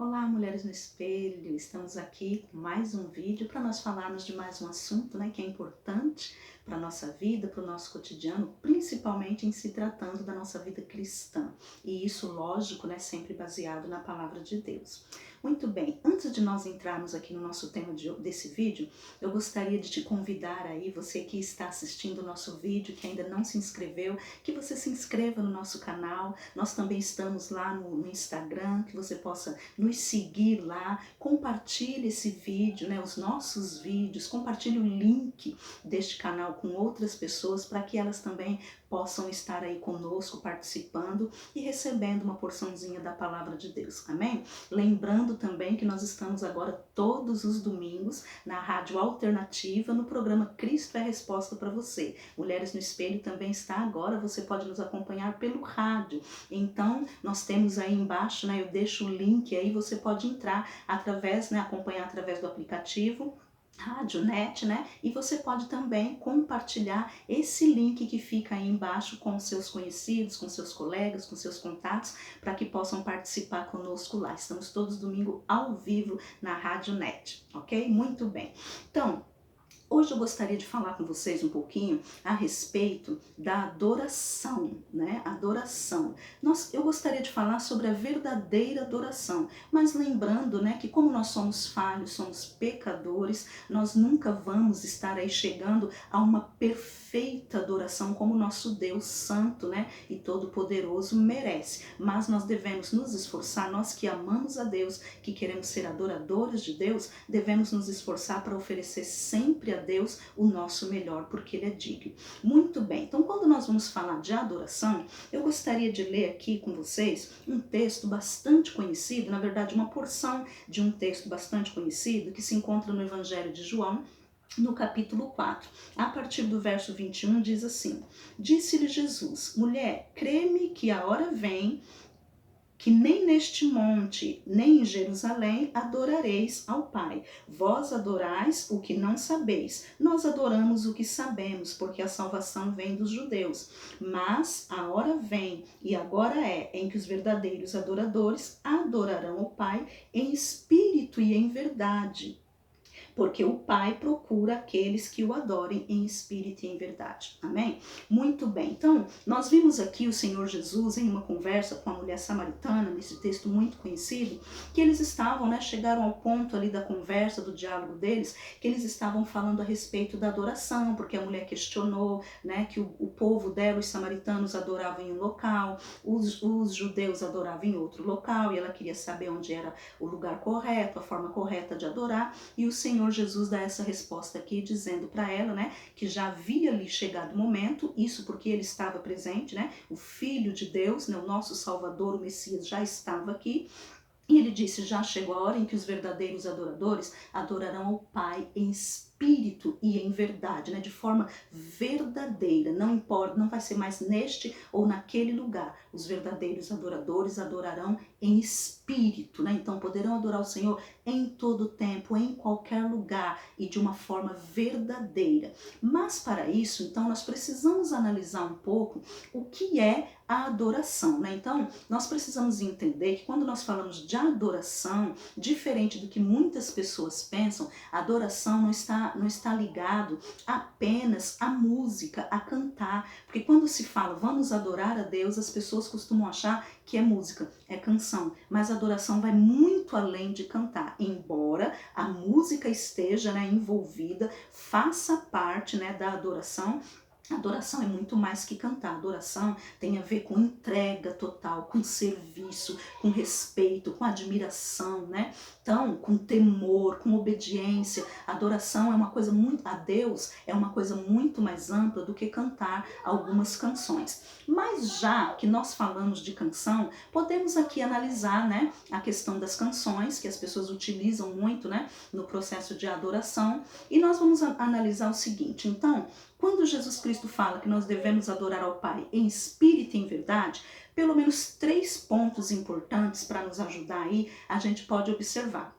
Olá, Mulheres no Espelho! Estamos aqui com mais um vídeo para nós falarmos de mais um assunto, que é importante para a nossa vida, para o nosso cotidiano, principalmente em se tratando da nossa vida cristã. E isso, lógico, sempre baseado na Palavra de Deus. Muito bem, antes de nós entrarmos aqui no nosso tema desse vídeo, eu gostaria de te convidar aí, você que está assistindo o nosso vídeo, que ainda não se inscreveu, que você se inscreva no nosso canal. Nós também estamos lá no Instagram, que você possa nos seguir lá, compartilhe esse vídeo, os nossos vídeos, compartilhe o link deste canal com outras pessoas para que elas também possam estar aí conosco participando e recebendo uma porçãozinha da palavra de Deus, amém? Lembrando também que nós estamos agora todos os domingos na Rádio Alternativa, no programa Cristo é Resposta para Você. Mulheres no Espelho também está agora, você pode nos acompanhar pelo rádio. Então, nós temos aí embaixo, eu deixo o link aí, você pode entrar através, acompanhar através do aplicativo Rádio Net, e você pode também compartilhar esse link que fica aí embaixo com seus conhecidos, com seus colegas, com seus contatos, para que possam participar conosco lá. Estamos todos domingo ao vivo na Rádio Net, ok? Muito bem. Então, hoje eu gostaria de falar com vocês um pouquinho a respeito da adoração, Adoração. Eu gostaria de falar sobre a verdadeira adoração, mas lembrando, que como nós somos falhos, somos pecadores, nós nunca vamos estar aí chegando a uma perfeita adoração como o nosso Deus Santo, e Todo-Poderoso merece. Mas nós devemos nos esforçar, nós que amamos a Deus, que queremos ser adoradores de Deus, devemos nos esforçar para oferecer sempre a Deus o nosso melhor, porque Ele é digno. Muito bem, então quando nós vamos falar de adoração, eu gostaria de ler aqui com vocês um texto bastante conhecido, na verdade uma porção de um texto bastante conhecido, que se encontra no Evangelho de João, no capítulo 4, a partir do verso 21, diz assim: Disse-lhe Jesus: Mulher, crê-me que a hora vem que nem neste monte, nem em Jerusalém adorareis ao Pai. Vós adorais o que não sabeis. Nós adoramos o que sabemos, porque a salvação vem dos judeus. Mas a hora vem, e agora é, em que os verdadeiros adoradores adorarão o Pai em espírito e em verdade. Porque o Pai procura aqueles que o adorem em espírito e em verdade. Amém? Muito bem. Então, nós vimos aqui o Senhor Jesus em uma conversa com a mulher samaritana, nesse texto muito conhecido, que eles estavam, chegaram ao ponto ali da conversa, do diálogo deles, que eles estavam falando a respeito da adoração, porque a mulher questionou, que o povo dela, os samaritanos, adoravam em um local, os judeus adoravam em outro local, e ela queria saber onde era o lugar correto, a forma correta de adorar, e o Senhor Jesus dá essa resposta aqui, dizendo para ela, que já havia lhe chegado o momento, isso porque ele estava presente, o Filho de Deus, o nosso Salvador, o Messias, já estava aqui. E ele disse: já chegou a hora em que os verdadeiros adoradores adorarão ao Pai em espírito e em verdade, de forma verdadeira. Não importa, não vai ser mais neste ou naquele lugar. Os verdadeiros adoradores adorarão em espírito, Então poderão adorar o Senhor em todo tempo, em qualquer lugar e de uma forma verdadeira. Mas para isso, então, nós precisamos analisar um pouco o que é a adoração, Então, nós precisamos entender que quando nós falamos de adoração, diferente do que muitas pessoas pensam, a adoração não está ligado apenas à música, a cantar, porque quando se fala vamos adorar a Deus, as pessoas costumam achar que é música, é canção, mas a adoração vai muito além de cantar, embora a música esteja envolvida, faça parte da adoração. Adoração é muito mais que cantar. Adoração tem a ver com entrega total, com serviço, com respeito, com admiração, Então, com temor, com obediência. Adoração é uma coisa muito, a Deus é uma coisa muito mais ampla do que cantar algumas canções. Mas já que nós falamos de canção, podemos aqui analisar, a questão das canções, que as pessoas utilizam muito, no processo de adoração, e nós vamos analisar o seguinte. Então, quando Jesus Cristo fala que nós devemos adorar ao Pai em espírito e em verdade, pelo menos 3 pontos importantes para nos ajudar aí, a gente pode observar.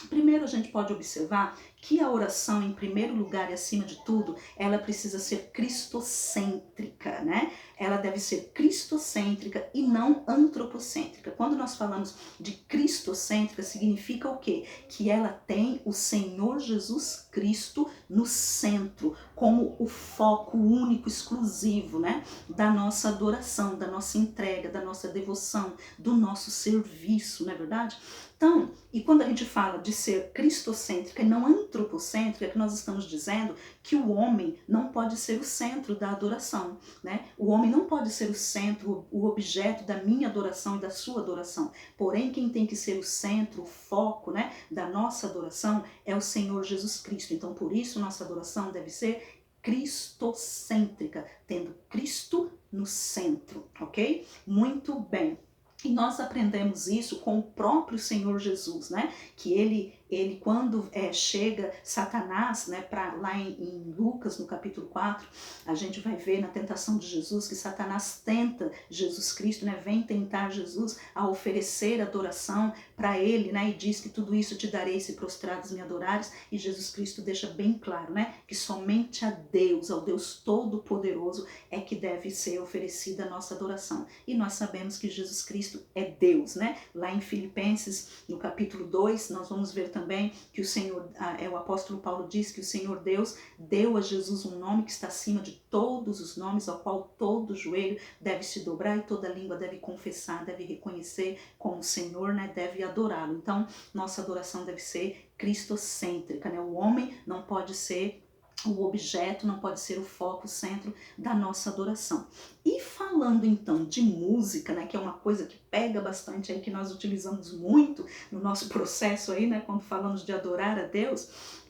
Primeiro, a gente pode observar que a oração, em primeiro lugar e acima de tudo, ela precisa ser cristocêntrica, né? Ela deve ser cristocêntrica e não antropocêntrica. Quando nós falamos de cristocêntrica, significa o quê? Que ela tem o Senhor Jesus Cristo no centro, como o foco único, exclusivo, né? Da nossa adoração, da nossa entrega, da nossa devoção, do nosso serviço, não é verdade? Então, e quando a gente fala de ser cristocêntrica e não antropocêntrica, é que nós estamos dizendo que o homem não pode ser o centro da adoração, né? O homem não pode ser o centro, o objeto da minha adoração e da sua adoração. Porém, quem tem que ser o centro, o foco, né, da nossa adoração é o Senhor Jesus Cristo. Então, por isso, nossa adoração deve ser cristocêntrica, tendo Cristo no centro, ok? Muito bem. E nós aprendemos isso com o próprio Senhor Jesus, né? Que ele quando chega Satanás, né, lá em Lucas, no capítulo 4, a gente vai ver na tentação de Jesus que Satanás tenta Jesus Cristo, né? Vem tentar Jesus a oferecer adoração para ele, né? E diz que tudo isso te darei se prostrados me adorares. E Jesus Cristo deixa bem claro, né? Que somente a Deus, ao Deus Todo-Poderoso, é que deve ser oferecida a nossa adoração. E nós sabemos que Jesus Cristo é Deus, né? Lá em Filipenses, no capítulo 2, nós vamos ver também que o Senhor, o apóstolo Paulo diz que o Senhor Deus deu a Jesus um nome que está acima de todos os nomes, ao qual todo joelho deve se dobrar e toda língua deve confessar, deve reconhecer como Senhor, né? Deve adorá-lo. Então, nossa adoração deve ser cristocêntrica, né? O homem não pode ser o objeto, não pode ser o foco, o centro da nossa adoração. E falando então de música, né, que é uma coisa que pega bastante aí, que nós utilizamos muito no nosso processo aí, né, quando falamos de adorar a Deus,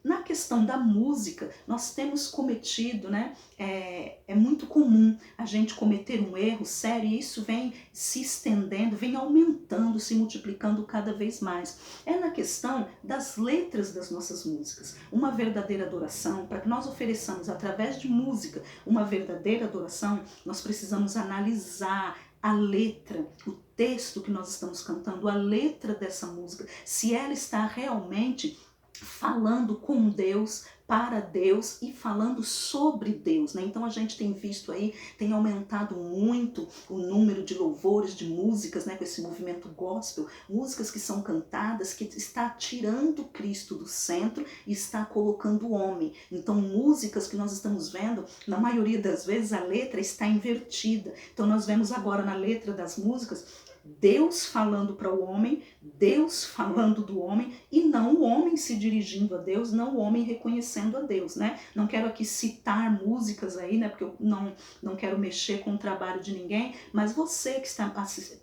na questão da música, nós temos cometido, né, é muito comum a gente cometer um erro sério e isso vem se estendendo, vem aumentando, se multiplicando cada vez mais. É na questão das letras das nossas músicas. Uma verdadeira adoração, para que nós ofereçamos através de música uma verdadeira adoração, nós precisamos analisar a letra, o texto que nós estamos cantando, a letra dessa música, se ela está realmente falando com Deus, para Deus e falando sobre Deus, né? Então a gente tem visto aí, tem aumentado muito o número de louvores, de músicas, né? Com esse movimento gospel, músicas que são cantadas, que está tirando Cristo do centro e está colocando o homem. Então músicas que nós estamos vendo, na maioria das vezes a letra está invertida. Então nós vemos agora na letra das músicas, Deus falando para o homem, Deus falando do homem e não o homem se dirigindo a Deus, não o homem reconhecendo a Deus, né? Não quero aqui citar músicas aí, né? Porque eu não quero mexer com o trabalho de ninguém, mas você que está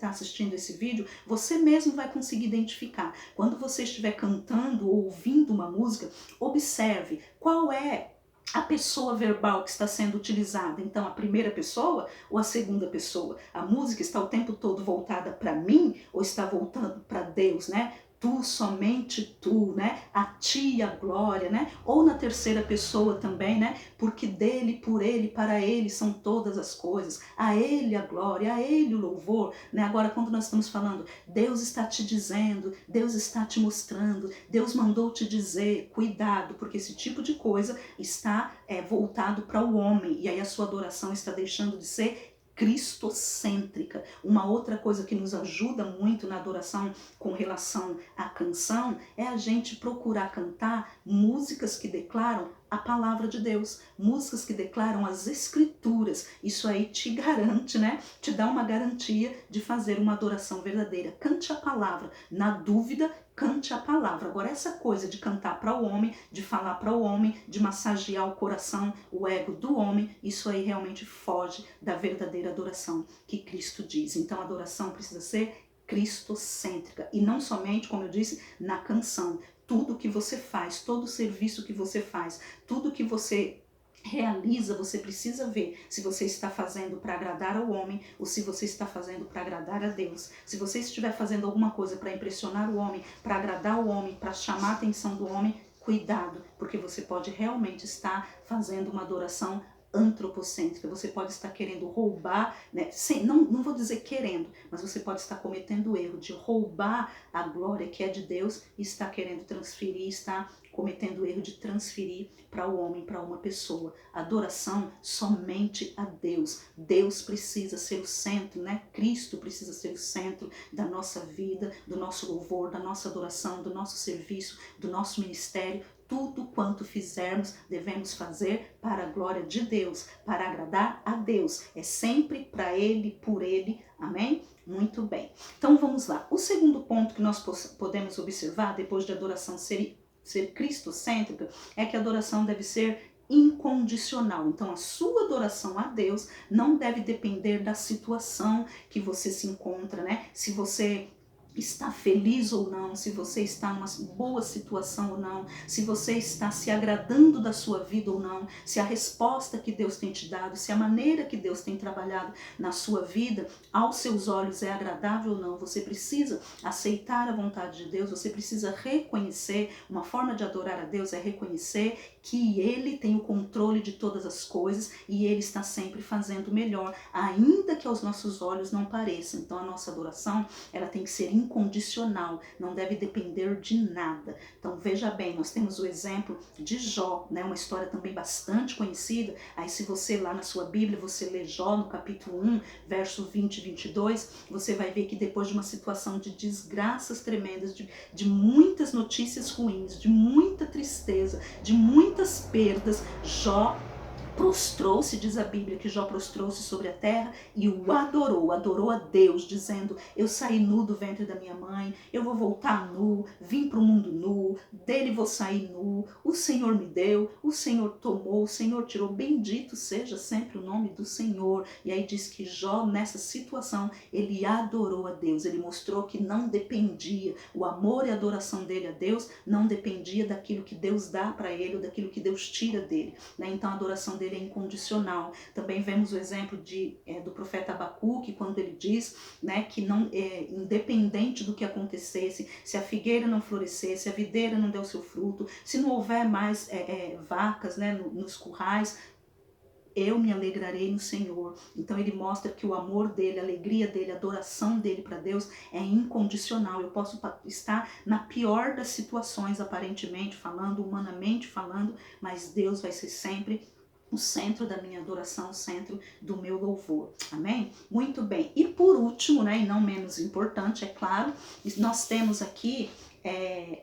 assistindo esse vídeo, você mesmo vai conseguir identificar. Quando você estiver cantando ou ouvindo uma música, observe qual é a pessoa verbal que está sendo utilizada, então a primeira pessoa ou a segunda pessoa. A música está o tempo todo voltada para mim ou está voltando para Deus, né? Tu, somente tu, né? A ti a glória, né? Ou na terceira pessoa também, né? Porque dele, por ele, para ele são todas as coisas. A ele a glória, a ele o louvor, né? Agora, quando nós estamos falando, Deus está te dizendo, Deus está te mostrando, Deus mandou te dizer, cuidado, porque esse tipo de coisa está voltado para o homem. E aí a sua adoração está deixando de ser cristocêntrica. Uma outra coisa que nos ajuda muito na adoração com relação à canção é a gente procurar cantar músicas que declaram a palavra de Deus, músicas que declaram as escrituras. Isso aí te garante, né? Te dá uma garantia de fazer uma adoração verdadeira. Cante a palavra. Na dúvida, cante a palavra. Agora, essa coisa de cantar para o homem, de falar para o homem, de massagear o coração, o ego do homem, isso aí realmente foge da verdadeira adoração que Cristo diz. Então, a adoração precisa ser cristocêntrica e não somente, como eu disse, na canção. Tudo que você faz, todo o serviço que você faz, tudo que você realiza, você precisa ver se você está fazendo para agradar ao homem ou se você está fazendo para agradar a Deus. Se você estiver fazendo alguma coisa para impressionar o homem, para agradar o homem, para chamar a atenção do homem, cuidado, porque você pode realmente estar fazendo uma adoração antropocêntrica. Você pode estar querendo roubar, né? Não vou dizer querendo, mas você pode estar cometendo o erro de roubar a glória que é de Deus e estar querendo transferir, está cometendo o erro de transferir para o homem, para uma pessoa. Adoração somente a Deus. Deus precisa ser o centro, né? Cristo precisa ser o centro da nossa vida, do nosso louvor, da nossa adoração, do nosso serviço, do nosso ministério. Tudo quanto fizermos, devemos fazer para a glória de Deus, para agradar a Deus. É sempre para Ele, por Ele. Amém? Muito bem. Então vamos lá. O segundo ponto que nós podemos observar, depois de adoração ser cristocêntrica, é que a adoração deve ser incondicional. Então a sua adoração a Deus não deve depender da situação que você se encontra, né? Se você está feliz ou não, se você está numa boa situação ou não, se você está se agradando da sua vida ou não, se a resposta que Deus tem te dado, se a maneira que Deus tem trabalhado na sua vida, aos seus olhos é agradável ou não. Você precisa aceitar a vontade de Deus, você precisa reconhecer, uma forma de adorar a Deus é reconhecer que Ele tem o controle de todas as coisas e Ele está sempre fazendo melhor, ainda que aos nossos olhos não pareça. Então a nossa adoração, ela tem que ser incondicional, não deve depender de nada. Então veja bem, nós temos o exemplo de Jó, né? Uma história também bastante conhecida. Aí se você lá na sua Bíblia, você lê Jó no capítulo 1, verso 20 e 22, você vai ver que depois de uma situação de desgraças tremendas, de muitas notícias ruins, de muita tristeza, de muitas perdas, Jó prostrou-se, diz a Bíblia, que Jó prostrou-se sobre a terra e o adorou a Deus, dizendo: eu saí nu do ventre da minha mãe, eu vou voltar nu, vim para o mundo nu, dele vou sair nu, o Senhor me deu, o Senhor tomou, o Senhor tirou, bendito seja sempre o nome do Senhor. E aí diz que Jó, nessa situação, ele adorou a Deus, ele mostrou que não dependia, o amor e a adoração dele a Deus não dependia daquilo que Deus dá para ele ou daquilo que Deus tira dele, né? Então a adoração dele é incondicional. Também vemos o exemplo do profeta Abacuque, quando ele diz, né, que não, independente do que acontecesse, se a figueira não florescesse, se a videira não deu seu fruto, se não houver mais vacas, né, nos currais, eu me alegrarei no Senhor. Então ele mostra que o amor dele, a alegria dele, a adoração dele para Deus é incondicional. Eu posso estar na pior das situações, aparentemente falando, humanamente falando, mas Deus vai ser sempre o centro da minha adoração, o centro do meu louvor. Amém? Muito bem. E por último, né, e não menos importante, é claro, nós temos aqui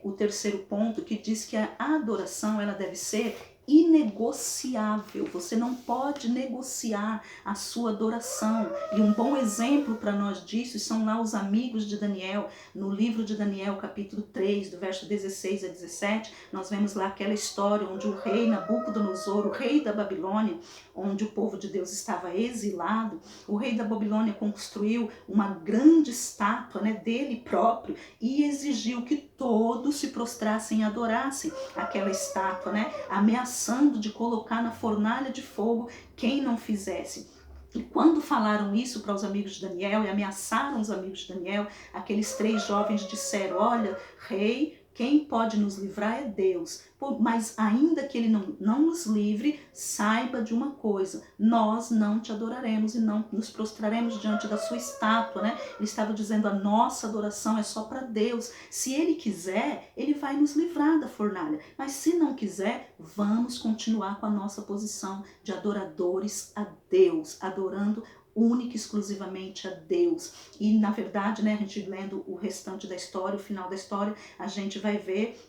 o terceiro ponto, que diz que a adoração, ela deve ser inegociável. Você não pode negociar a sua adoração. E um bom exemplo para nós disso são lá os amigos de Daniel. No livro de Daniel, capítulo 3, do verso 16 a 17, nós vemos lá aquela história onde o rei Nabucodonosor, o rei da Babilônia, onde o povo de Deus estava exilado, o rei da Babilônia construiu uma grande estátua, né, dele próprio e exigiu que todos se prostrassem e adorassem aquela estátua, né, ameaçando de colocar na fornalha de fogo quem não fizesse. E quando falaram isso para os amigos de Daniel e ameaçaram os amigos de Daniel, aqueles 3 jovens disseram: olha, rei, quem pode nos livrar é Deus. Mas ainda que ele não nos livre, saiba de uma coisa: nós não te adoraremos e não nos prostraremos diante da sua estátua, né? Ele estava dizendo: a nossa adoração é só para Deus. Se ele quiser, ele vai nos livrar da fornalha. Mas se não quiser, vamos continuar com a nossa posição de adoradores a Deus, adorando única e exclusivamente a Deus. E na verdade, né, a gente lendo o restante da história, o final da história, a gente vai ver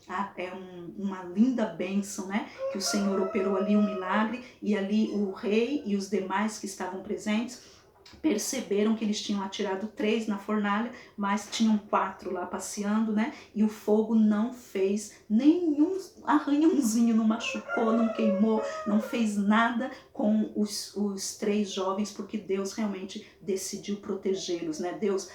uma linda bênção, né, que o Senhor operou ali um milagre, e ali o rei e os demais que estavam presentes perceberam que eles tinham atirado 3 na fornalha, mas tinham 4 lá passeando, né? E o fogo não fez nenhum arranhãozinho, não machucou, não queimou, não fez nada com os 3 jovens, porque Deus realmente decidiu protegê-los, né? Deus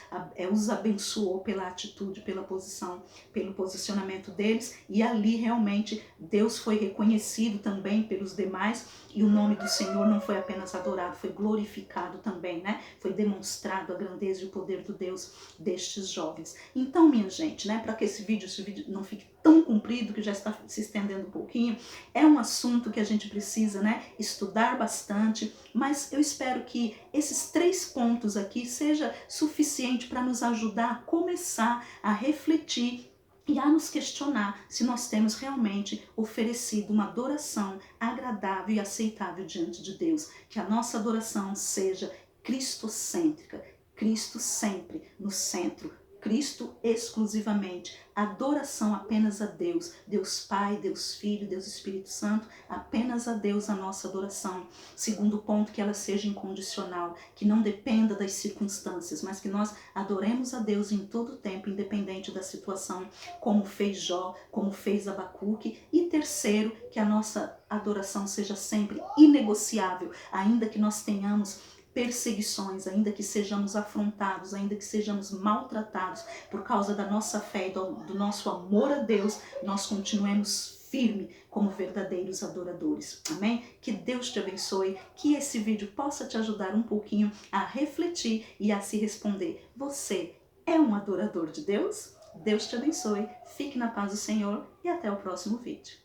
os abençoou pela atitude, pela posição, pelo posicionamento deles, e ali realmente Deus foi reconhecido também pelos demais, e o nome do Senhor não foi apenas adorado, foi glorificado também, né? Foi demonstrado a grandeza e o poder do Deus destes jovens. Então, minha gente, né, para que esse vídeo não fique tão comprido que já está se estendendo um pouquinho. É um assunto que a gente precisa, né, estudar bastante, mas eu espero que esses 3 pontos aqui seja suficiente para nos ajudar a começar a refletir e a nos questionar se nós temos realmente oferecido uma adoração agradável e aceitável diante de Deus. Que a nossa adoração seja cristocêntrica, Cristo sempre no centro, Cristo exclusivamente, adoração apenas a Deus, Deus Pai, Deus Filho, Deus Espírito Santo, apenas a Deus a nossa adoração. Segundo ponto, que ela seja incondicional, que não dependa das circunstâncias, mas que nós adoremos a Deus em todo o tempo, independente da situação, como fez Jó, como fez Abacuque. E terceiro, que a nossa adoração seja sempre inegociável, ainda que nós tenhamos perseguições, ainda que sejamos afrontados, ainda que sejamos maltratados por causa da nossa fé e do nosso amor a Deus, nós continuemos firme como verdadeiros adoradores. Amém? Que Deus te abençoe, que esse vídeo possa te ajudar um pouquinho a refletir e a se responder: você é um adorador de Deus? Deus te abençoe, fique na paz do Senhor e até o próximo vídeo.